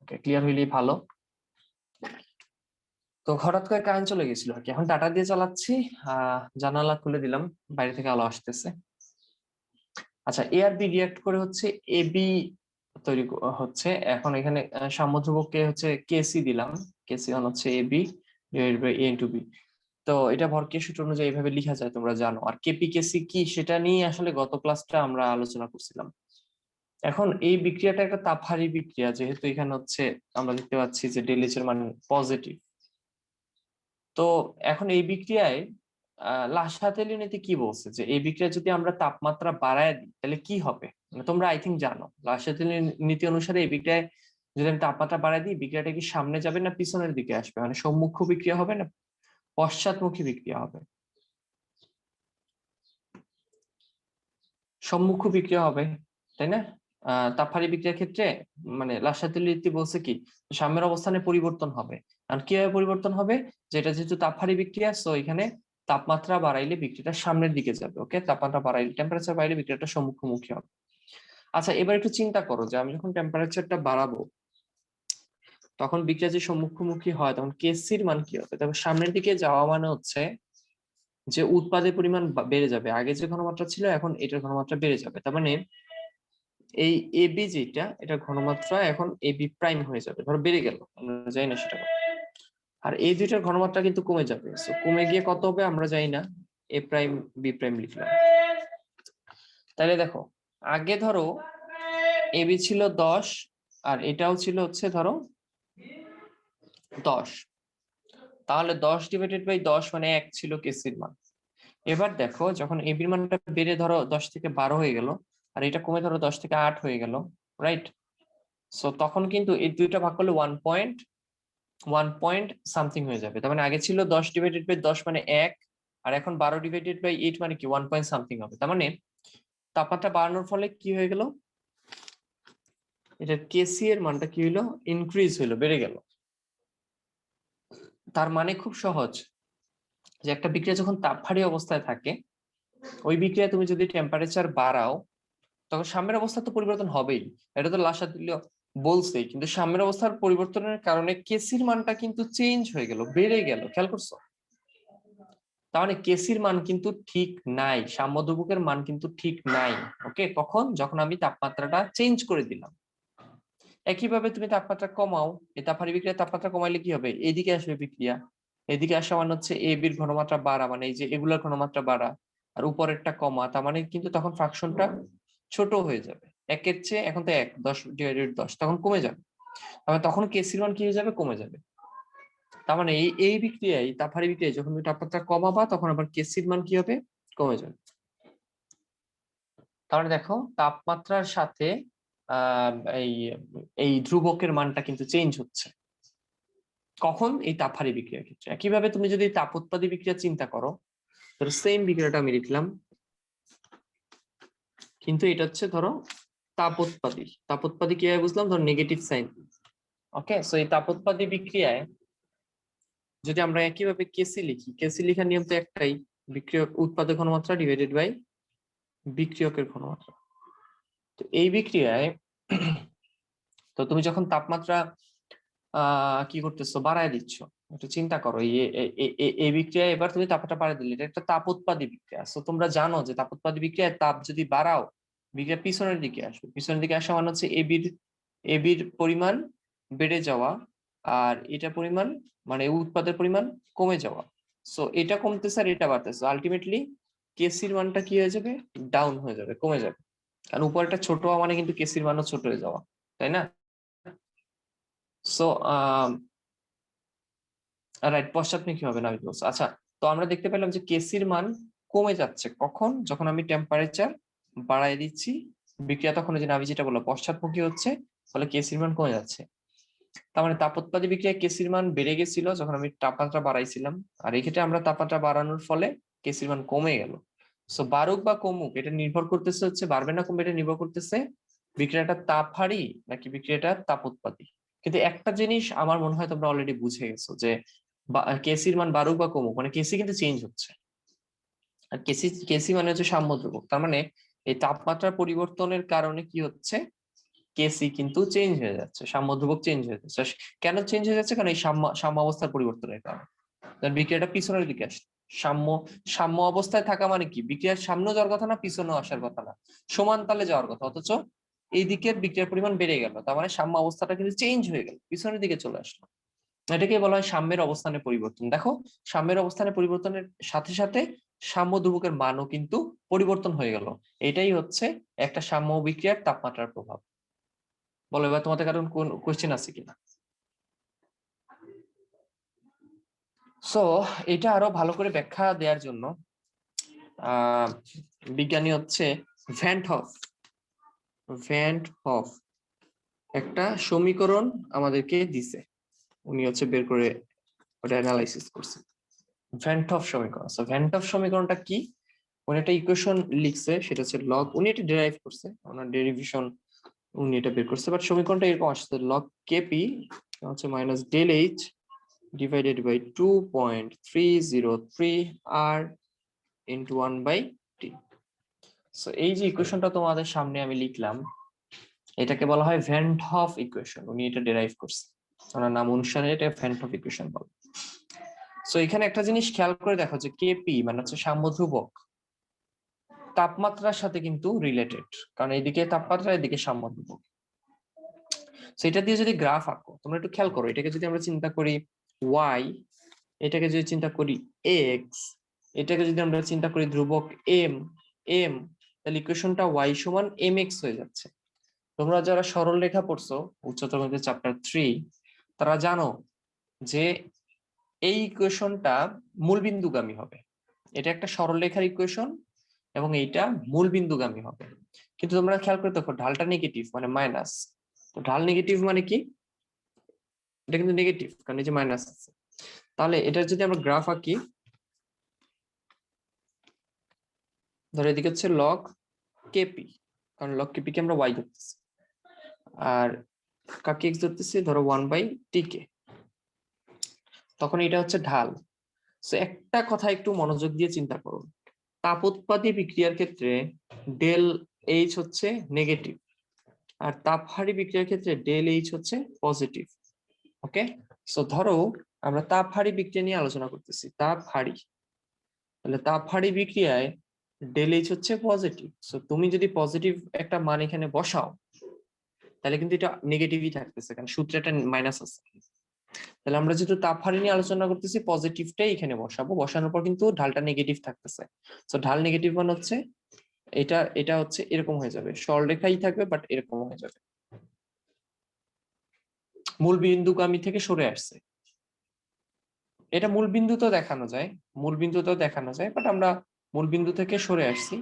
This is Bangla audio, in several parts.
ওকে, ক্লিয়ার হইলেই ভালো। তো হঠাৎ করে কারেন্ট চলে গেছিল আর কি, এখন ডাটা দিয়ে চালাচ্ছি। জানালা খুলে দিলাম, বাইরে থেকে আলো আসতেছে। আচ্ছা, এ আর বি রিয়াক্ট করে হচ্ছে এ বি তৈরি হচ্ছে। এখন এখানে সাম্যধ্রুবককে হচ্ছে কেসি দিলাম, কেসি ওয়ান হচ্ছে A B divided by A into B. তো এটা ভরকের সূত্র অনুযায়ী এইভাবে লেখা যায়, তোমরা জানো। আর কেপি কেসি কি সেটা নিয়ে আসলে গত ক্লাসটা আমরা আলোচনা করছিলাম। এখন এই বিক্রিয়াটা একটা তাপহারী বিক্রিয়া, যেহেতু এখানে হচ্ছে আমরা দেখতে পাচ্ছি যে ডেল এইচ এর মান পজিটিভ। তো এখন এই বিক্রিয়ায় লাসাতেলি নীতি কি বলছে, যে এই বিক্রিয়া যদি আমরা তাপমাত্রা বাড়ায় দিই তাহলে কি হবে। মানে তোমরা আই থিঙ্ক জানো, লাসাতেলি নীতি অনুসারে এই বিক্রিয়ায় যদি আমি তাপমাত্রা বাড়ায় দিই, বিক্রিয়াটা কি সামনে যাবে না পিছনের দিকে আসবে, মানে সম্মুখ বিক্রিয়া হবে না পশ্চাৎমুখী বিক্রিয়া হবে? সম্মুখ বিক্রিয়া হবে, তাই না? তাপহারী বিক্রিয়ার ক্ষেত্রে মানে লাসাতেলি নীতি বলছে কি, সাম্যের অবস্থানে পরিবর্তন হবে। আর কিভাবে পরিবর্তন হবে, যেটা যেহেতু তাপহারী বিক্রিয়া, সো এখানে তাপমাত্রা বাড়াইলে বিক্রিয়াটা সামনের দিকে যাবে। ওকে, তাপমাত্রা বাড়াইলে, টেম্পারেচার বাড়াইলে বিক্রিয়াটা সম্মুখমুখী হবে। আচ্ছা, এবার একটু চিন্তা করো যে আমি যখন টেম্পারেচারটা বাড়াবো তখন বিক্রিয়া যে সম্মুখমুখী হয় তখন কেসির মান কি হবে? তবে সামনের দিকে যাওয়া মানে হচ্ছে যে উৎপাদের পরিমাণ বেড়ে যাবে। আগে যে ঘনমাত্রা ছিল এখন এটার ঘনমাত্রা বেড়ে যাবে। তার মানে এই এবি যেটা, এটা ঘনমাত্রা এখন এবি প্রাইম হয়ে যাবে, ধরো বেড়ে গেল, আমরা জানি না সেটা। আর এই দুইটার ঘনমাত্রা কিন্তু কমে যাবে, সো কমে গিয়ে কত হবে আমরা জানি না, এ প্রাইম বি প্রাইম লিখলাম। তাহলে দেখো, আগে ধরো এবি ছিল 10 আর এটাও ছিল হচ্ছে ধরো 10, তাহলে 10 ডিভাইডেড বাই 10 মানে 1 ছিল কেসির মান। এবার দেখো যখন এবির মানটা বেড়ে ধরো 10 থেকে 12 হয়ে গেল, আর এটা কমে ধরো 10 থেকে 8 হয়ে গেল, রাইট? সো তখন কিন্তু এই দুইটা ভাগ করলে 1 পয়েন্ট সামথিং হয়ে যাবে। তার মানে আগে ছিল 10 ডিভাইডেড বাই 10 মানে 1, আর এখন 12 ডিভাইডেড বাই 8 মানে কি 1 পয়েন্ট সামথিং হবে। তার মানে তাপমাত্রা বাড়ানোর ফলে কি হয়ে গেল, এটা কেসি এর মানটা কি হলো, ইনক্রিজ হলো, বেড়ে গেল। তার মানে খুব সহজ, যে একটা বিক্রিয়া যখন তাপহারী অবস্থায় থাকে, ওই বিক্রিয়া তুমি যদি টেম্পারেচার বাড়াও তখন সাম্যের অবস্থা তো পরিবর্তন হবেই। এটা তো লাসাতিলীয় বলছেই, কিন্তু সাম্যের অবস্থার পরিবর্তনের কারণে কেসির মানটা কিন্তু চেঞ্জ হয়ে গেল, বেড়ে গেল। খেয়াল করছো? তার মানে কেসির মান কিন্তু ঠিক নাই, সাম্যধ্রুবকের মান কিন্তু ঠিক নাই। ওকে, কখন? যখন আমি তাপমাত্রাটা চেঞ্জ করে দিলাম। একইভাবে তুমি তাপমাত্রা কমাও, এই তাপহারী বিক্রিয়া তাপমাত্রা কমাইলে কি হবে, এইদিকে আসবে বিক্রিয়া। এদিকে আসা মানে হচ্ছে এ বির ঘনমাত্রা বাড়া, মানে এই যে এগুলার ঘনমাত্রা বাড়া, আর উপরেরটা কমা, তার মানে কিন্তু তখন ফ্রাকশনটা ছোট হয়ে যাবে। 1-এর চেয়ে এখন তো 1, 10 ডিভাইডেড 10 তখন কমে যাবে। তখন কেসির মান কি হয়ে যাবে, কমে যাবে। তার মানে এই বিক্রিয়ায়, তাপহারী বিক্রিয়ায় যখন তুমি তাপমাত্রা কমাবা তখন আবার কেসির মান কি হবে, কমে যাবে। তাহলে দেখো তাপমাত্রার সাথে আহ এই এই ধ্রুবকের মানটা কিন্তু চেঞ্জ হচ্ছে। কখন? এই তাপহারী বিক্রিয়ার ক্ষেত্রে। একইভাবে তুমি যদি তাপ উৎপাদী বিক্রিয়া চিন্তা করো, ধরো সেম বিক্রিয়াটা আমি লিখলাম, কিন্তু এটা হচ্ছে ধরো তাপোৎপাদী। তাপোৎপাদী কিভাবে বুঝলাম, ধরো নেগেটিভ সাইন। ওকে, সো এই তাপোৎপাদী বিক্রিয়ায় যদি আমরা একইভাবে কেসি লিখি, কেসি লেখার নিয়ম তো একটাই, বিক্রিয়ক উৎপাদক ঘনমাত্রা ডিভাইডেড বাই বিক্রিয়কের ঘনমাত্রা। তো এই বিক্রিয়ায় তো তুমি যখন তাপমাত্রা কি করতেছো, বাড়ায় দিচ্ছ, একটু চিন্তা করো। এই বিক্রিয়ায় এবার তুমি তাপমাত্রা বাড়ায় দিলে, এটা একটা তাপোৎপাদী বিক্রিয়া। সো তোমরা জানো যে তাপোৎপাদী বিক্রিয়ায় তাপ যদি বাড়াও বিক্রিয়া পিছনের দিকে আসবে। পিছনের দিকে আসা মানে হচ্ছে এবির পরিমাণ বেড়ে যাওয়া, আর এটা পরিমাণ মানে উৎপাদের পরিমাণ কমে যাওয়া। সো এটা কমতেছে আর এটা বাড়তেছে, আলটিমেটলি কেসির মানটা কি হয়ে যাবে, ডাউন হয়ে যাবে, কমে যাবে। কারণ উপরটা ছোট হওয়া মানে কিন্তু কেসির মানও ছোট হয়ে যাওয়া, তাই না? সো রাইট, পশ্চাৎমুখী হবে না বলছো। আচ্ছা, তো আমরা দেখতে পেলাম যে কেসির মান কমে যাচ্ছে কখন, যখন আমি টেম্পারেচার বাড়াই দিচ্ছি বিক্রিয়া, তখন যে আমি যেটা বললাম পশ্চাৎমুখী হচ্ছে, ফলে কেসির মান কমে যাচ্ছে। তার মানে তাপোৎপাদী বিক্রিয়া কেসির মান বেড়ে গেছিল যখন আমি তাপমাত্রা বাড়াইছিলাম, আর এই ক্ষেত্রে আমরা তাপমাত্রা বাড়ানোর ফলে কেসির মান কমে গেল। সো বাড়ুক বা কমুক এটা নির্ভর করতেছে হচ্ছে, বাড়বে না কমবে এটা নির্ভর করতেছে বিক্রিয়াটা তাপহারী নাকি বিক্রিয়াটা তাপোৎপাদী। কিন্তু একটা জিনিস আমার মনে হয় তোমরা অলরেডি বুঝে গেছো, যে কেসির মান বাড়ুক বা কমুক মানে কেসি কিন্তু চেঞ্জ হচ্ছে, আর কেসি মানে হচ্ছে সাম্য ধ্রুবক। তার মানে এই তাপমাত্রার পরিবর্তনের কারণে কি হচ্ছে, কেসি কিন্তু চেঞ্জ হয়ে যাচ্ছে, সাম্য ধ্রুবক চেঞ্জ হয়ে যাচ্ছে। কেন চেঞ্জ হয়ে যাচ্ছে? কারণ এই সাম্য অবস্থার পরিবর্তনের কারণে। বিক্রিয়াটা পিছনের দিকে আসছে। সাম্য অবস্থায় থাকা মানে কি? বিক্রিয়ার সামনে যাওয়ার কথা না, পিছনেও আসার কথা না, সমান তালে যাওয়ার কথা, অথচ এই দিকের বিক্রিয়ার পরিমাণ বেড়ে গেল, তার মানে সাম্য অবস্থাটা কিন্তু চেঞ্জ হয়ে গেল, পিছনের দিকে চলে আসলো। এটাকে বলা হয় সাম্যের অবস্থানের পরিবর্তন। দেখো, সাম্যের অবস্থানের পরিবর্তনের সাথে সাথে সাম্য ধ্রুবকের মানও কিন্তু পরিবর্তন হয়ে গেল। এটাই হচ্ছে একটা সাম্য বিক্রিয়ার তাপমাত্রার প্রভাব। বলো এবার তোমাদের কারণ কোন কোশ্চেন আছে কিনা? সো এটা আরো ভালো করে ব্যাখ্যা দেওয়ার জন্য বিজ্ঞানী হচ্ছে ভ্যান্ট হফ একটা সমীকরণ আমাদেরকে দিছে, উনি হচ্ছে বের করে ওটা অ্যানালাইসিস করছে। ভ্যান্ট হফ সমীকরণ। সো ভ্যান্ট হফ সমীকরণটা কি? উনি একটা ইকুয়েশন লিখছে, সেটা হচ্ছে লগ, উনি এটা ডেরাইভ করছে, ওনার ডেরিভেশন উনি এটা বের করছে, বাট সমীকরণটা এরকম আসছে, লগ কেপি হচ্ছে minus del H divided by 2.303 আর ইন্টু 1/t। সো এই যে ইকুয়েশনটা তোমাদের সামনে আমি লিখলাম, এটাকে বলা হয় ভ্যান্ট হফ ইকুয়েশন। উনি এটা ডেরাইভ করছে, ওনার নাম অনুসারে এটা ভ্যান্ট হফ ইকুয়েশন বলে। সো এখানে একটা জিনিস খেয়াল করে দেখো যে কেপি মানে হচ্ছে সাম্য ধ্রুবক, তাপমাত্রার সাথে কিন্তু রিলেটেড, কারণ এইদিকে তাপমাত্রা, এদিকে সাম্য ধ্রুবক। সেটা দিয়ে যদি গ্রাফ আঁকো, তোমরা একটু খেয়াল করো, এটাকে যদি আমরা চিন্তা করি ওয়াই, এটাকে যদি চিন্তা করি এক্স, এটাকে যদি আমরা চিন্তা করি ধ্রুবক এম, তাহলে ইকুয়েশনটা ওয়াই সমান এম এক্স হয়ে যাচ্ছে। তোমরা যারা সরল রেখা পড়ছো উচ্চতর গণিতের চ্যাপ্টার 3, তারা জানো যে এই ইকুয়েশনটা মূলবিন্দুগামী হবে। এটা একটা সরল রেখার ইকুয়েশন এবং এইটা মূলবিন্দুগামী হবে। কিন্তু তোমরা খেয়াল করে দেখো ঢালটা নেগেটিভ মানে মাইনাস। তো ঢাল নেগেটিভ মানে কি? এটা কিন্তু নেগেটিভ, কারণ এই যে মাইনাস আছে। তাহলে এটা যদি আমরা গ্রাফ আঁকি, ধরো এদিকে হচ্ছে লগ কেপি, কারণ লগ কেপি কে আমরা ওয়াই ধরতেছি, আর কাকে এক্স ধরতেছি, ধরো 1/t কে, তখন এটা হচ্ছে ঢাল। সো একটা কথা একটু মনোযোগ দিয়ে চিন্তা করুন, তাপোৎপাদী বিক্রিয়ার ক্ষেত্রে ডেল এইচ হচ্ছে নেগেটিভ, আর তাপহারী বিক্রিয়ার ক্ষেত্রে ডেল এইচ হচ্ছে পজিটিভ। ওকে, সো ধরো আমরা তাপহারী বিক্রিয়া নিয়ে আলোচনা করতেছি, তাপহারী, তাহলে তাপহারী বিক্রিয়ায় ডেল এইচ হচ্ছে পজিটিভ। সো তুমি যদি পজিটিভ একটা মান এখানে বসাও, তাহলে কিন্তু এটা নেগেটিভই থাকতেছে, কারণ সূত্রে একটা মাইনাস আছে। তাহলে আমরা যেহেতু তাপহারী নিয়ে আলোচনা করতেছি, পজিটিভটাই এখানে বসাবো, বসানোর পর কিন্তু ঢালটা নেগেটিভ থাকতেছে। সো ঢাল নেগেটিভ মানে হচ্ছে এটা হচ্ছে এরকম হয়ে যাবে, সরলরেখাই থাকবে বাট এরকম হয়ে যাবে, মূল বিন্দুগামী থেকে সরে আসছে। এটা মূল বিন্দুতেও দেখানো যায়, বাট আমরা মূল বিন্দু থেকে সরে আসছি।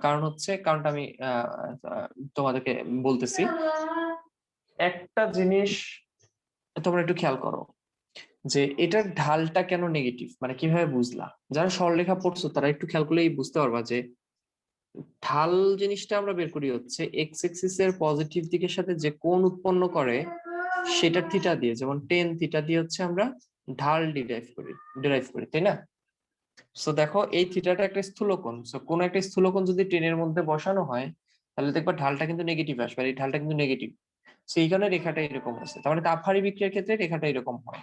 কারণটা আমি তোমাদেরকে বলতেছি। একটা জিনিস তোমরা একটু খেয়াল করো যে এটার ঢালটা কেন নেগেটিভ, মানে কিভাবে বুঝলা? যারা সরলরেখা পড়ছো তারা একটু খেয়াল করলেই বুঝতে পারবা যে ঢাল জিনিসটা আমরা বের করি হচ্ছে এক্স এক্সিস এর পজিটিভ দিকের সাথে যে কোণ উৎপন্ন করে সেটা থিটা দিয়ে, যেমন টেন থিটা দিয়ে হচ্ছে আমরা ঢাল ডিরাইভ করি, তাই না? সো দেখো এই থিটাটা একটা স্থূলকোণ, সো কোন একটা স্থূলকোণ যদি টেনের মধ্যে বসানো হয় তাহলে দেখবা ঢালটা কিন্তু নেগেটিভ আসবে, আর এই ঢালটা কিন্তু নেগেটিভ। সো এইখানে রেখাটা এরকম আছে, তার মানে তাপহারী বিক্রিয়ার ক্ষেত্রে রেখাটা এরকম হয়।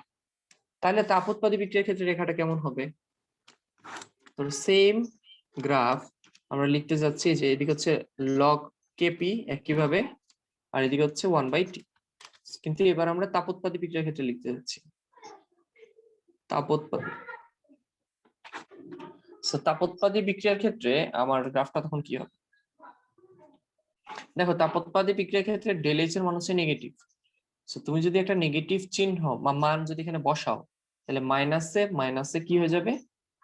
তাহলে তাপোৎপাদী বিক্রিয়ার ক্ষেত্রে রেখাটা কেমন হবে? তো সেম গ্রাফ আমরা লিখতে যাচ্ছি যে এদিকে হচ্ছে লগ কেপি একইভাবে, আর এদিকে হচ্ছে 1/t। কিন্তু এবার আমরা তাপোৎপাদী বিক্রিয়ার ক্ষেত্রে লিখতে যাচ্ছি তাপোৎপাদী। সো তাপোৎপাদী বিক্রিয়ার ক্ষেত্রে আমার গ্রাফটা তখন কি হবে? দেখো তাপোৎপাদী বিক্রিয়ার ক্ষেত্রে ডেল এইচ এর মান হচ্ছে নেগেটিভ। সো তুমি যদি একটা নেগেটিভ চিহ্ন বা মান যদি এখানে বসাও, তাহলে মাইনাসে কি হয়ে যাবে?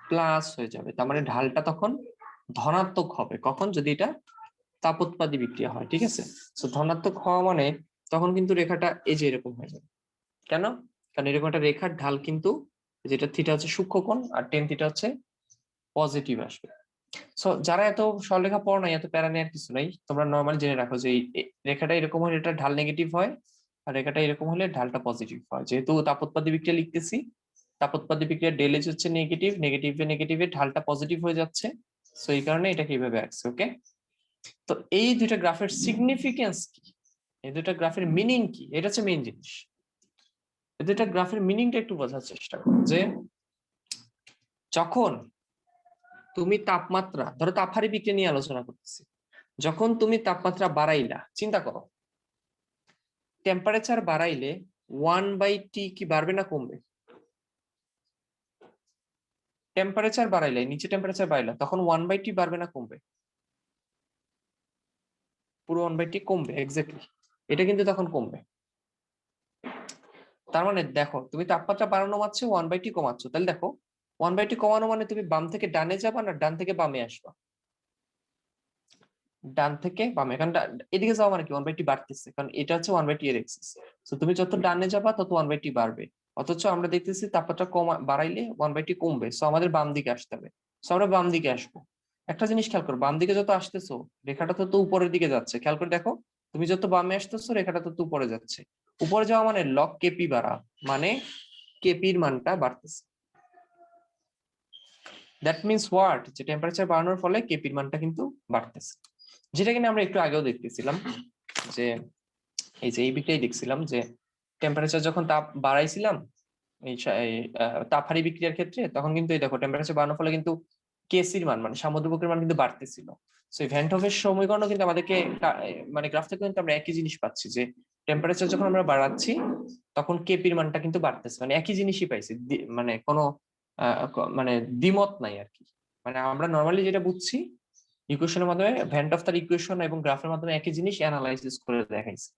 প্লাস হয়ে যাবে। তার মানে ঢালটা তখন ধনাত্মক হবে কখন? যদি এটা তাপোৎপাদী বিক্রিয়া হয়, ঠিক আছে? সো ধনাত্মক হওয়া মানে তখন কিন্তু রেখাটা এই যে এরকম হয়ে যাবে। কেন? কারণ এরকম একটা রেখার ঢাল কিন্তু, যেটা থিটা হচ্ছে সূক্ষ্মকোণ আর টেন থিটা হচ্ছে পজিটিভ আসবে। সো যারা এত সরলরেখা পড়ো নাই, এত প্যারা নেওয়ার কিছু নাই, তোমরা নর্মাল জেনে রাখো যে এই রেখাটা এরকম হলে এটা ঢাল নেগেটিভ হয়, আর রেখাটা এরকম হলে ঢালটা পজিটিভ হয়। যেহেতু তাপোৎপাদী বিক্রিয়া লিখতেছি, তাপোৎপাদী বিক্রিয়া ডেল এইচ হচ্ছে নেগেটিভে ঢালটা পজিটিভ হয়ে যাচ্ছে, সো এই কারণে এটাকে এইভাবে আসছে। ওকে, তো এই দুইটা গ্রাফের সিগনিফিকেন্স কি? এই দুটা গ্রাফের মিনিং কি, এটা হচ্ছে মেইন জিনিস। এই দুটা গ্রাফের মিনিংটা একটু বোঝার চেষ্টা করো, যে যখন তুমি তাপমাত্রা, ধরো তাপহারী বিক্রিয়া নিয়ে আলোচনা করতেছি, যখন তুমি তাপমাত্রা বাড়াইলা, চিন্তা করো টেম্পারেচার বাড়াইলে 1/T কি বাড়বে না কমবে? টেম্পারেচার বাড়াইলে, নিচে টেম্পারেচার বাড়াইলে তখন 1/T বাড়বে না কমবে? পুরো 1/T কমবে, এক্স্যাক্টলি। এটা কিন্তু তখন কমবে। তার মানে দেখো, তুমি তাপমাত্রা বাড়ানো মাত্র 1/T কমাচ্ছ, তাহলে দেখো 1/T কমানো মানে তুমি বাম থেকে ডানে যাবা না ডান থেকে বামে আসবা? ডান থেকে বামে, কারণ এদিকে যাওয়া মানে কি 1/T বাড়তেছে, কারণ এটা হচ্ছে 1/T এর এক্সিস। তো তুমি যত ডানে যাবা তত 1/T বাড়বে। অথচ আমরা দেখতেছি তাপমাত্রা বাড়াইলে 1/T কমবে, সো আমাদের বাম দিকে আসতে হবে। সো আমরা বাম দিকে আসবো। একটা জিনিস খেয়াল করো, বাম দিকে যত আসতেছো রেখাটা তত উপরের দিকে যাচ্ছে, খেয়াল করে দেখো। তুমি যত বামে আসতেছো রেখাটা তত উপরে যাচ্ছে। উপরে যাওয়া মানে লগ কেপি বাড়া, মানে কেপির মানটা বাড়তেছে। দ্যাট মিনস হোয়াট, যে টেম্পারেচার বাড়ানোর ফলে কেপির মানটা কিন্তু বাড়তেছে। যেটা কিনা আমরা একটু আগেও দেখতেছিলাম, যে এই যে এই বিক্রিয়াই দেখছিলাম, যে টেম্পারেচার যখন তাপ বাড়াইছিলাম এই তাপহারী বিক্রিয়ার ক্ষেত্রে, তখন কিন্তু এই দেখো টেম্পারেচার বাড়ানোর ফলে কিন্তু কেসির মান, মানে সামুদ্রিকের মান কিন্তু বাড়তেছিল। সো ভ্যান হোফের সমীকরণ কিন্তু আমাদেরকে মানে গ্রাফ থেকে কিন্তু আমরা একই জিনিস পাচ্ছি, যে টেম্পারেচার যখন আমরা বাড়াচ্ছি তখন কেপির মানটা কিন্তু বাড়তেছে, মানে একই জিনিসই পাইছি, মানে কোনো মানে দ্বিমত নাই আর কি। মানে আমরা নর্মালি যেটা বুঝছি ইকুয়েশনের মাধ্যমে, ভ্যান তার ইকুয়েশন এবং গ্রাফের মাধ্যমে একই জিনিস অ্যানালাইসিস করে দেখাইছে।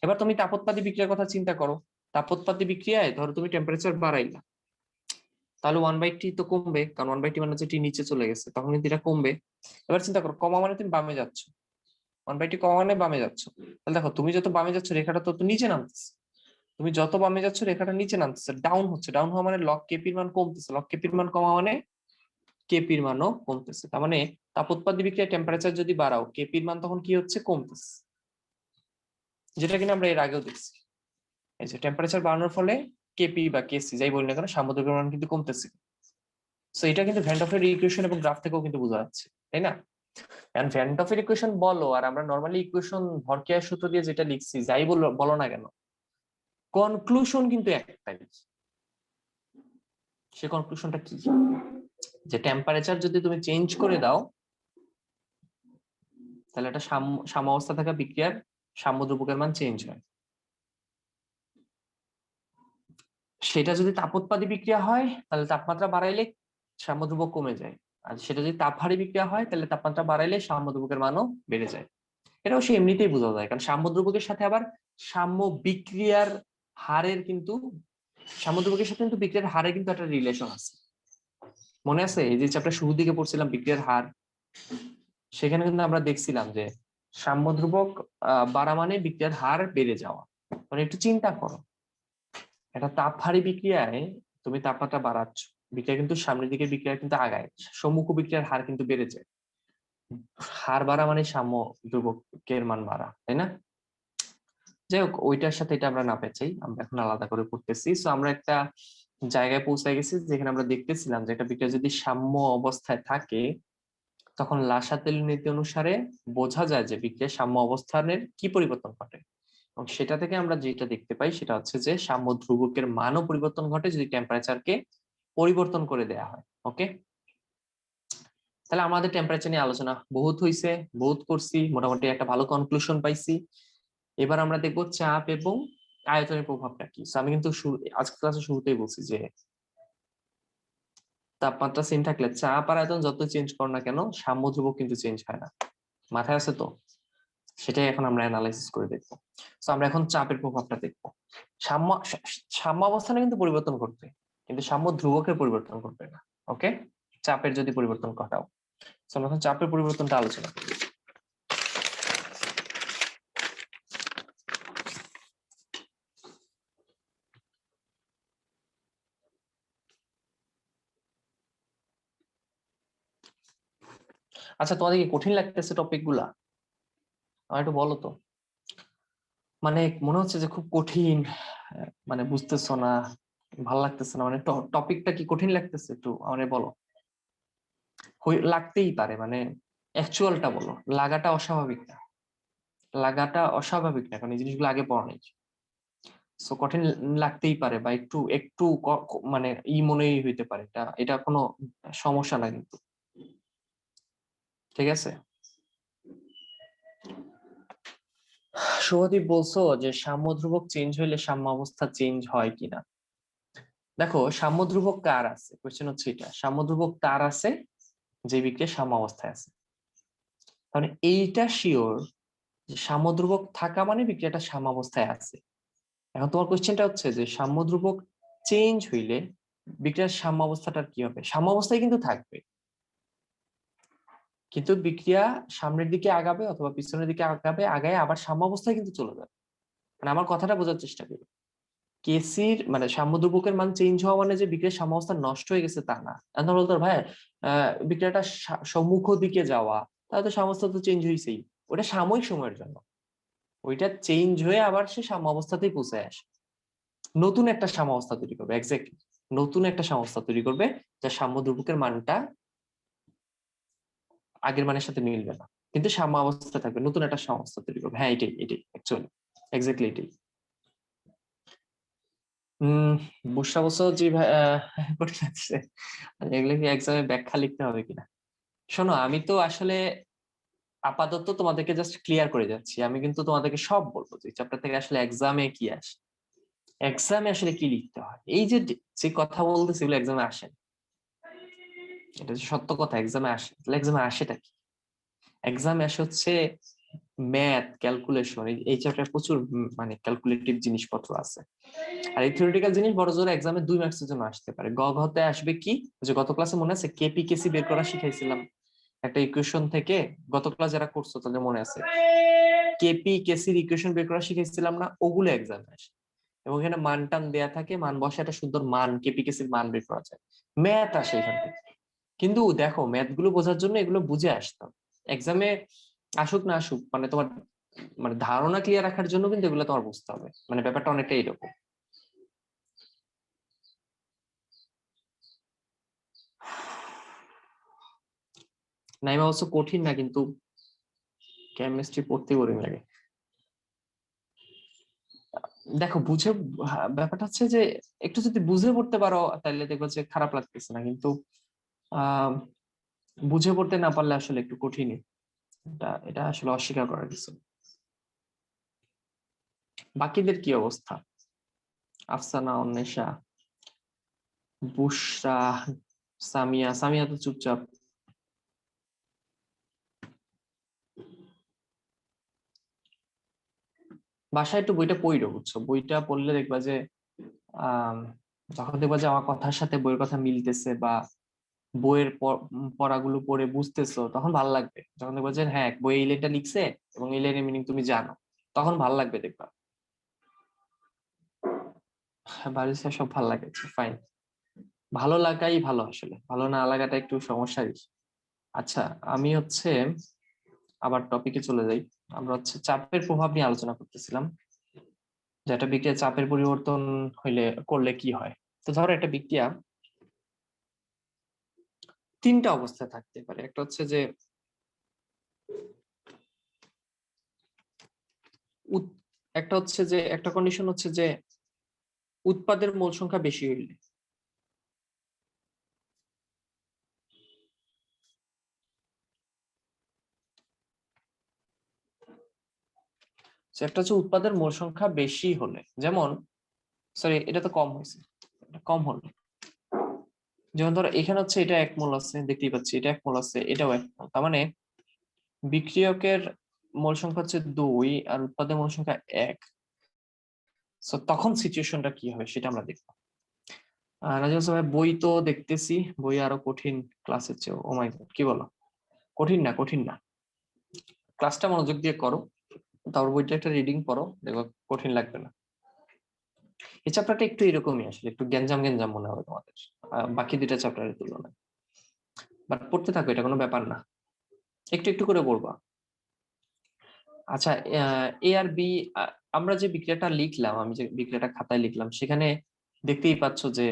এবার তুমি তাপোৎপাদী বিক্রিয়ার কথা চিন্তা করো। তাপোৎপাদী বিক্রিয়ায় ধরো তুমি টেম্পারেচার বাড়াইলা, তাহলে 1/T তো কমবে, কারণ 1/T মানে হচ্ছে টি নিচে চলে গেছে, তখন কিন্তু এটা কমবে। এবার চিন্তা করো, কমা মানে তুমি বামে যাচ্ছ, 1/T কমা মানে বামে যাচ্ছ। তাহলে দেখো তুমি যত বামে যাচ্ছ রেখাটা তত নিচে নামতেছে। তুমি যত বামে যাচ্ছ রেখাটা নিচে নামতেছে, ডাউন হচ্ছে। ডাউন হওয়া মানে লগ কেপির মান কমতেছে, লগ কেপির মান কমা মানে কেপির মানও কমতেছে। তার মানে তাপোৎপাদী বিক্রিয়ায় টেম্পারেচার যদি বাড়াও, কেপির মান তখন কি হচ্ছে, কমতেছে। যেটা কিনা আমরা এর আগেও দেখছি, এই যে টেম্পারেচার বাড়ানোর ফলে কেপি বা কেসি যাই বলি না কেন, সামুদ্রিক মান কিন্তু কমতেছে। সো এটা কিন্তু ভ্যান ডফের ইকুয়েশন এবং গ্রাফ থেকেও কিন্তু বোঝা যাচ্ছে, তাই না? এন্ড ভ্যান ডফের ইকুয়েশন বলো আর আমরা নর্মালি ইকুয়েশন ভরকেয়ার সূত্র দিয়ে যেটা লিখছি, যাই বলো না কেন, কনক্লুশন কিন্তু একটাই। সে কনক্লুশনটা কি, যে টেম্পারেচার যদি তুমি চেঞ্জ করে দাও, তাহলে একটা সাম্যাবস্থা থাকা বিক্রিয়ার সাম্যদ্রব্যকের মান চেঞ্জ হয়। সেটা যদি তাপোৎপাদী বিক্রিয়া হয় তাহলে তাপমাত্রা বাড়াইলে সাম্যদ্রব্যক কমে যায়, আর সেটা যদি তাপহারী বিক্রিয়া হয় তাহলে তাপমাত্রা বাড়াইলে সাম্যদ্রব্যকের মানও বেড়ে যায়। এটাও সে এমনিতেই বোঝা যায়, কারণ সাম্যদ্রব্যকের সাথে আবার সাম্য বিক্রিয়ার হারের কিন্তু, সাম্যদ্রব্যকের সাথে কিন্তু বিক্রিয়ার হারের কিন্তু একটা রিলেশন আছে। মনে আছে এই যে চ্যাপ্টার শুরুর দিকে পড়ছিলাম বিক্রিয়ার হার, সেখানে কিন্তু আমরা দেখছিলাম যে সাম্যদ্রব্যক বাড়া মানে বিক্রিয়ার হার বেড়ে যাওয়া। মানে একটু চিন্তা করো, একটা তাপহারী বিক্রিয়ায় তুমি তাপমাত্রা বাড়াচ্ছ, বিক্রিয়া কিন্তু সামনের দিকে বিক্রিয়া কিন্তু আগায়, সম্মুখ বিক্রিয়ার হার কিন্তু বেড়ে যায়। হার বাড়া মানে সাম্য ধ্রুবকের মান বাড়া, তাই না? যাই হোক, ওইটার সাথে এটা আমরা না পেঁচাই, আমরা এখন আলাদা করে পড়তেছি। সো আমরা একটা জায়গায় পৌঁছে গেছি যেখানে আমরা দেখতেছিলাম যে একটা বিক্রিয়া যদি সাম্য অবস্থায় থাকে, তখন লাসাতেল নীতি অনুসারে বোঝা যায় যে বিক্রিয়ার সাম্য অবস্থানের কি পরিবর্তন ঘটে। এবং সেটা থেকে আমরা যেটা দেখতে পাই সেটা হচ্ছে যে সাম্য ধ্রুবকের মানও পরিবর্তন ঘটে যদি টেম্পারেচারকে পরিবর্তন করে দেয়া হয়। ওকে, তাহলে আমাদের টেম্পারেচার নিয়ে আলোচনা বহুত হয়েছে, বহুত করছি, মোটামুটি একটা ভালো কনক্লুশন পাইছি। এবার আমরা দেখবো চাপ এবং আয়তনের প্রভাবটা কি। আমি কিন্তু আজকে ক্লাসের শুরুতেই বলছি যে তাপমাত্রা সেম থাকলে চাপ আর আয়তন যত চেঞ্জ করো না কেন, সাম্য ধ্রুবক কিন্তু চেঞ্জ হয় না। মাথায় আছে তো? সেটাই এখন আমরা অ্যানালাইসিস করে দেখবো। তো আমরা এখন চাপের প্রভাবটা দেখবো। সাম্য সাম্য অবস্থানে কিন্তু পরিবর্তন করবে, কিন্তু সাম্য ধ্রুবকের পরিবর্তন করবে না। ওকে, চাপের যদি পরিবর্তন ঘটাও। আমরা এখন চাপের পরিবর্তনটা আলোচনা করি। আচ্ছা, তোমাদের কি কঠিন লাগতেছে টপিক গুলা? আমার একটু বলো তো। মানে মনে হচ্ছে যে খুব কঠিন, মানে বুঝতেছো না, ভাল লাগতেছে না, মানে টপিকটা কি কঠিন লাগতেছে? একটু আমারে বলো। লাগতেই পারে, মানে অ্যাকচুয়ালটা বলো, লাগাটা অস্বাভাবিক না। লাগাটা অস্বাভাবিক না, কারণ এই জিনিসগুলো আগে পড়া নেই। সো কঠিন লাগতেই পারে বা একটু একটু মানে মনেই হইতে পারে, এটা এটা কোনো সমস্যা না কিন্তু। ঠিক আছে, শুভদীপ বলছো যে সাম্য ধ্রুবক চেঞ্জ হইলে সাম্য অবস্থা চেঞ্জ হয় কিনা। দেখো সাম্য ধ্রুবক কার আছে, কোশ্চেন হচ্ছে এটা, সাম্য ধ্রুবক তার আছে যে বিক্রিয়া সাম্য অবস্থায় আছে। তাহলে এইটা শিওর যে সাম্য ধ্রুবক থাকা মানে বিক্রিয়াটা সাম্য অবস্থায় আছে। এখন তোমার কোশ্চেনটা হচ্ছে যে সাম্য ধ্রুবক চেঞ্জ হইলে বিক্রিয়ার সাম্য অবস্থাটার কি হবে। সাম্য অবস্থায় কিন্তু থাকবে, কিন্তু বিক্রিয়া সামনের দিকে আগাবে অথবা পিছনের দিকে আগাবে, আগায় আবার সাম্য অবস্থায় কিন্তু চলে যাবে। মানে আমার কথাটা বোঝার চেষ্টা করো, কেসির মানে সাম্য ধ্রুবকের মান চেঞ্জ হওয়া মানে যে বিক্রিয়ার সাম্য অবস্থা নষ্ট হয়ে গেছে তা না। এখন বলতো ভাই বিক্রিয়াটা সম্মুখ দিকে যাওয়া, তাহলে তো সাম্য অবস্থা তো চেঞ্জ হয়েছেই, ওটা সাময়িক সময়ের জন্য, ওইটা চেঞ্জ হয়ে আবার সে সাম্য অবস্থাতেই পৌঁছে আসে, নতুন একটা সাম্য অবস্থা তৈরি করবে। এক্স্যাক্টলি, নতুন একটা সাম্য অবস্থা তৈরি করবে যা সাম্য ধ্রুবকের মানটা আগের মানের সাথে মিলবে না, কিন্তু সাম্য অবস্থা থাকবে, নতুন একটা সাম্য অবস্থা তৈরি করবে। হ্যাঁ এটাই এটাই অ্যাকচুয়ালি এক্স্যাক্টলি এটাই। বুঝতে বলছো জি ভাই, কঠিন লাগছে। এগুলো কি এক্সামে ব্যাখ্যা লিখতে হবে কিনা। শোনো আমি তো আসলে আপাতত তোমাদেরকে জাস্ট ক্লিয়ার করে যাচ্ছি, আমি কিন্তু তোমাদেরকে সব বলবো যে চ্যাপ্টার থেকে আসলে এক্সামে কি আসে, এক্সামে আসলে কি লিখতে হয়। এই যে যে কথা বলতেছি এগুলো এক্সামে আসে না। এটা হচ্ছে সত্য কথা, এক্সামে আসে। তাহলে এক্সামে আসেটা কি, এক্সামে আসে হচ্ছে ম্যাথ, ক্যালকুলেশন। এই চ্যাপ্টারে প্রচুর মানে ক্যালকুলেটিভ জিনিসপত্র আছে। আর এই থিওরিটিক্যাল জিনিস বড় জোর এক্সামে 2 মার্কসের জন্য আসতে পারে। ঘতে আসবে কি, যে গত ক্লাসে মনে আছে কেপি কেসি বের করা শিখাইছিলাম একটা ইকুয়েশন থেকে, গত ক্লাস যারা করছো তাদের মনে আছে কেপি কেসির ইকুয়েশন বের করা শিখাইছিলাম না, ওগুলো এক্সামে আসে। এবং এখানে মান টান দেয়া থাকে, মান বসে একটা সুন্দর মান কেপি কেসির মান বের করা যায়, ম্যাথ আসে এখান থেকে। কিন্তু দেখো ম্যাথ গুলো বোঝার জন্য এগুলো বুঝে আসতাম, এক্সামে আসুক না আসুক মানে তোমার মানে ধারণা ক্লিয়ার রাখার জন্য কিন্তু এগুলো তোমার বুঝতে হবে। মানে ব্যাপারটা অনেকটা এইরকম। নাইমা অবশ্য কঠিন না, কিন্তু কেমিস্ট্রি পড়তে বোরিং লাগে। দেখো বুঝে, ব্যাপারটা হচ্ছে যে একটু যদি বুঝে পড়তে পারো তাহলে দেখবো যে খারাপ লাগতেছে না, কিন্তু আহ বুঝে পড়তে না পারলে আসলে একটু কঠিনই। এটা এটা আসলে অস্বীকার করার কিছু না। বাকিদের কি অবস্থা, আফসানা, অন্বেষা, বুশরা, সামিয়া। সামিয়া তো চুপচাপ। বাসায় একটু বইটা পড়ো, বুঝছো, বইটা পড়লে দেখবা যে আহ যখন দেখবা যে আমার কথার সাথে বইয়ের কথা মিলতেছে বা বইয়ের পড়াগুলো পড়ে বুঝতেছো, তখন ভালো লাগবে। যখন দেখবা যে হ্যাঁ বই এই লাইনটা লিখছে এবং এই লাইনের মিনিং তুমি জানো, তখন ভালো লাগবে দেখবা। বাড়ির সব ভালো লাগে, ফাইন। ভালো লাগাই ভালো, আসলে ভালো না লাগাটা একটু সমস্যারই। আচ্ছা, আমি হচ্ছে আবার টপিকে চলে যাই। আমরা হচ্ছে চাপের প্রভাব নিয়ে আলোচনা করতেছিলাম, যেটা বিক্রিয়া চাপের পরিবর্তন হইলে করলে কি হয়। তো ধরো একটা বিক্রিয়া 3টা অবস্থায় থাকতে পারে। একটা হচ্ছে যে একটা হচ্ছে যে একটা কন্ডিশন হচ্ছে যে উৎপাদের মোল সংখ্যা বেশি হইলে, একটা হচ্ছে উৎপাদের মোল সংখ্যা বেশি হলে, যেমন সরি এটা তো কম হয়েছে, কম হলে, যেমন ধরো এখানে হচ্ছে এটা 1 মোল আছে, দেখতেই পাচ্ছি এটা 1 মোল আছে, এটাও 1 মোল। তার মানে বিক্রিয়কের মোল সংখ্যা হচ্ছে 2 আর উৎপাদের মোল সংখ্যা 1। সো তখন সিচুয়েশনটা কি হবে সেটা আমরা দেখবো। নাজিম ভাই বই তো দেখতেছি, বই আরো কঠিন ক্লাসের চেয়ে। ও মাই গড, কি বলো, কঠিন না কঠিন না, ক্লাসটা মনোযোগ দিয়ে করো, তারপর বইটা একটা রিডিং পড়ো, দেখো কঠিন লাগবে না। এই চ্যাপ্টারটা একটু এরকমই, আসলে একটু গ্যাঞ্জাম গ্যাঞ্জাম মনে হবে তোমাদের বাকি 2টা চ্যাপ্টারের তুলনায়, বাট পড়তে থাকো, এটা কোনো ব্যাপার না, একটু একটু করে পড়বা। আচ্ছা, এ আর বি, আমরা যে বিক্রিয়াটা লিখলাম, আমি যে বিক্রিয়াটা খাতায় লিখলাম, সেখানে দেখতেই পাচ্ছ যে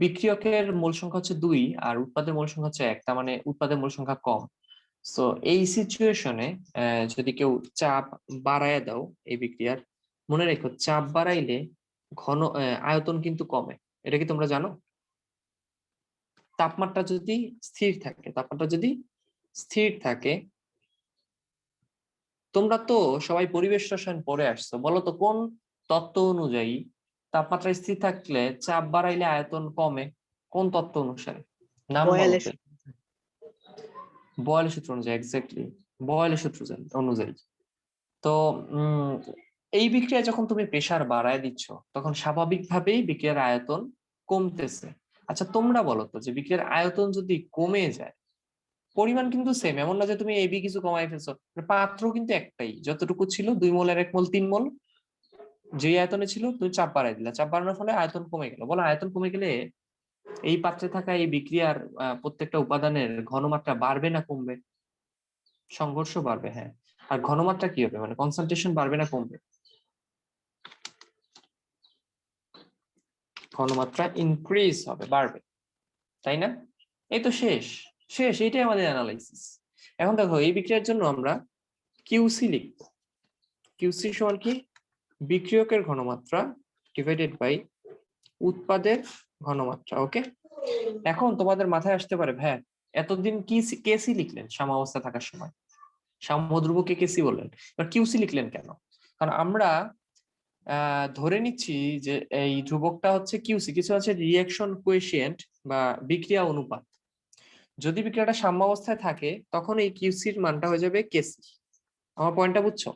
বিক্রিয়কের মোল সংখ্যা হচ্ছে 2 আর উৎপাদের মোল সংখ্যা হচ্ছে 1, তার মানে উৎপাদের মোল সংখ্যা কম। সো এই সিচুয়েশনে যদি কেউ চাপ বাড়ায় দাও এই বিক্রিয়ার, মনে রেখো চাপ বাড়াইলে ঘন আয়তন কিন্তু কমে। এটা কি তোমরা জানো? তাপমাত্রা যদি স্থির থাকে, তাপমাত্রা যদি স্থির থাকে, তোমরা তো সবাই পরিবেশ রসায়ন পড়ে আসছো, বলো তো কোন তত্ত্ব অনুযায়ী তাপমাত্রা স্থির থাকলে চাপ বাড়াইলে আয়তন কমে? কোন তত্ত্ব অনুসারে? নাম বলো বয়েলের তো। বয়েলের সূত্র অনুযায়ী, এক্স্যাক্টলি বয়েলের সূত্র অনুযায়ী। তো এই বিক্রিয়া যখন তুমি প্রেসার বাড়ায় দিচ্ছ তখন স্বাভাবিকভাবেই বিক্রিয়ার আয়তন কমতেছে। আচ্ছা তোমরা বলো তো যে বিক্রিয়ার আয়তন যদি কমে যায়, পরিমাণ কিন্তু সেম, এমন না যে তুমি এবি কিছু কমাই ফেলছো, পাত্র কিন্তু একটাই, যতটুকু ছিল 2 মোল আর 1 মোল 3 মোল, যে আয়তনে ছিল তুমি চাপ বাড়াই দিলা, চাপ বাড়ানোর ফলে আয়তন কমে গেল। বলো আয়তন কমে গেলে এই পাত্রে থাকা এই বিক্রিয়ার প্রত্যেকটা উপাদানের ঘনমাত্রা বাড়বে না কমবে? সংঘর্ষ বাড়বে, হ্যাঁ। আর ঘনমাত্রা কি হবে, মানে কনসেন্ট্রেশন বাড়বে না কমবে? ঘনমাত্রা ইনক্রিজ হবে, বাড়বে, তাই না? এই তো শেষ শেষ, এইটাই আমাদের অ্যানালাইসিস। এখন দেখো এই বিক্রিয়ার জন্য আমরা কিউসি লিখব। কিউসি সমান কি? বিক্রিয়কের ঘনমাত্রা ডিভাইডেড বাই উৎপাদের ঘনমাত্রা। ওকে, এখন তোমাদের মাথায় আসতে পারে ভাই এতদিন কি কেসি লিখলেন সাম্যাবস্থা থাকার সময়, সাম্যধ্রুবকে কেসি বললেন, এবার কিউসি লিখলেন কেন? কারণ আমরা ধরে নিচ্ছি যে এই ধ্রুবকটা হচ্ছে কিউসি, কিছু আছে রিঅ্যাকশন কোএফিসিয়েন্ট বা বিক্রিয়া অনুপাত। যদি বিক্রিয়াটা সাম্যাবস্থায় থাকে তখন এই কিউসির মানটা হয়ে যাবে কেসি। আমার পয়েন্টটা বুঝছো?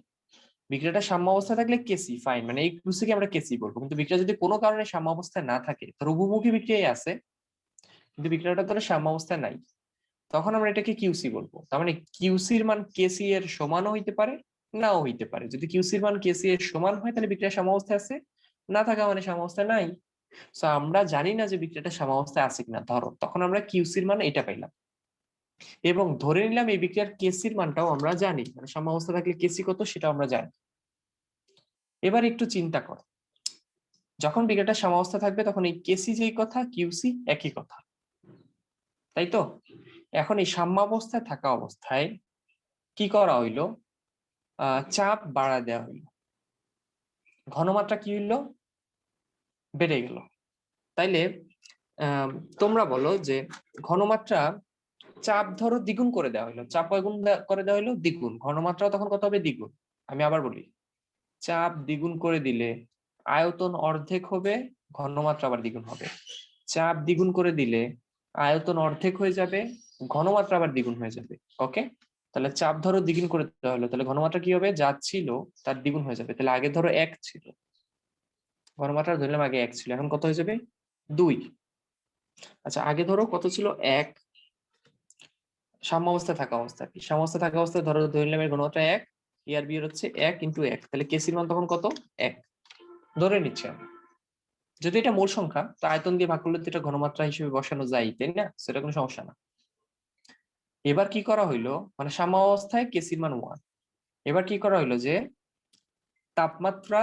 বিক্রিয়াটা সাম্যাবস্থায় থাকলে কেসি ফাইন, মানে এই কিউসিকে আমরা কেসি বলবো। কিন্তু বিক্রিয়া যদি কোনো কারণে সাম্যাবস্থায় না থাকে, ধর উভমুখী বিক্রিয়াই আছে কিন্তু বিক্রিয়াটা ধরো সাম্যাবস্থায় নাই, তখন আমরা এটাকে কিউসি বলবো। তার মানে কিউসির মান কেসি এর সমানও হইতে পারে, নাও হইতে পারে। যদি কিউসির মান কেসি এর সমান হয় তাহলে বিক্রিয়া সাম্যাবস্থায় আছে, না থাকা মানে সাম্যাবস্থায় নাই। সো আমরা জানি না যে বিক্রিয়াটা সাম্যাবস্থায় আছে কিনা, ধরো তখন আমরা কিউসির মান এটা পাইলাম এবং ধরে নিলাম এই বিক্রিয়ার কেসির মানটাও আমরা জানি, মানে সাম্যাবস্থা থাকলে কেসি কত সেটা আমরা জানি। এবার একটু চিন্তা করো, যখন বিক্রিয়াটা সাম্যাবস্থা থাকবে তখন এই কেসি যেই কথা কিউসি একই কথা, তাই তো? এখন এই সাম্যাবস্থায় থাকা অবস্থায় কি করা হইলো, চাপ বাড়া দেওয়া হইলো, ঘনমাত্রা কি হইলো, বেড়ে গেল। তাইলে তোমরা বলো যে ঘনমাত্রা, চাপ ধরো দ্বিগুণ করে দেওয়া হইলো, চাপ কয় গুণ করে দেওয়া হইলো? দ্বিগুণ। ঘনমাত্রাও তখন কত হবে? দ্বিগুণ। আমি আবার বলি, চাপ দ্বিগুণ করে দিলে আয়তন অর্ধেক হবে, ঘনমাত্রা আবার দ্বিগুণ হবে। চাপ দ্বিগুণ করে দিলে আয়তন অর্ধেক হয়ে যাবে, ঘনমাত্রা আবার দ্বিগুণ হয়ে যাবে। ওকে, তাহলে চাপ ধরো দ্বিগুণ করে দেওয়া হলো, তাহলে ঘনমাত্রা কি হবে? যা ছিল তার দ্বিগুণ হয়ে যাবে। তাহলে আগে ধরো 1 ছিল, ঘনমাত্রা ধরলাম আগে 1 ছিল, এখন কত হয়ে যাবে? 2। আচ্ছা আগে ধরো কত ছিল? 1। সাম্যাবস্থায় থাকা অবস্থা, কি সাম্যাবস্থায় থাকা অবস্থায় ধরো ধরলাম এর ঘনমাত্রা 1, আর বি এর হচ্ছে 1 ইন্টু 1, তাহলে কেসির মান তখন কত? 1 ধরে নিচ্ছি আমি। যদি এটা মূল সংখ্যা তো আয়তন দিয়ে ভাগ করলে তো এটা ঘনমাত্রা হিসেবে বসানো যায়, তাই না? সেটা কোনো সমস্যা না। এবার কি করা হইলো, মানে সাম্যাবস্থায় কেসির মান 1। এবার কি করা হইলো যে তাপমাত্রা,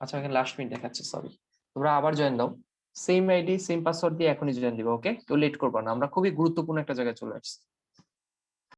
আচ্ছা এখানে লাস্ট মিনিট দেখাচ্ছে, সরি, তোমরা আবার জয়েন দাও, সেম আইডি সেম পাসওয়ার্ড দিয়ে এখনই জয়েন দিবা। ওকে, কেউ লেট করবা না, আমরা খুবই গুরুত্বপূর্ণ একটা জায়গায় চলে আসছি।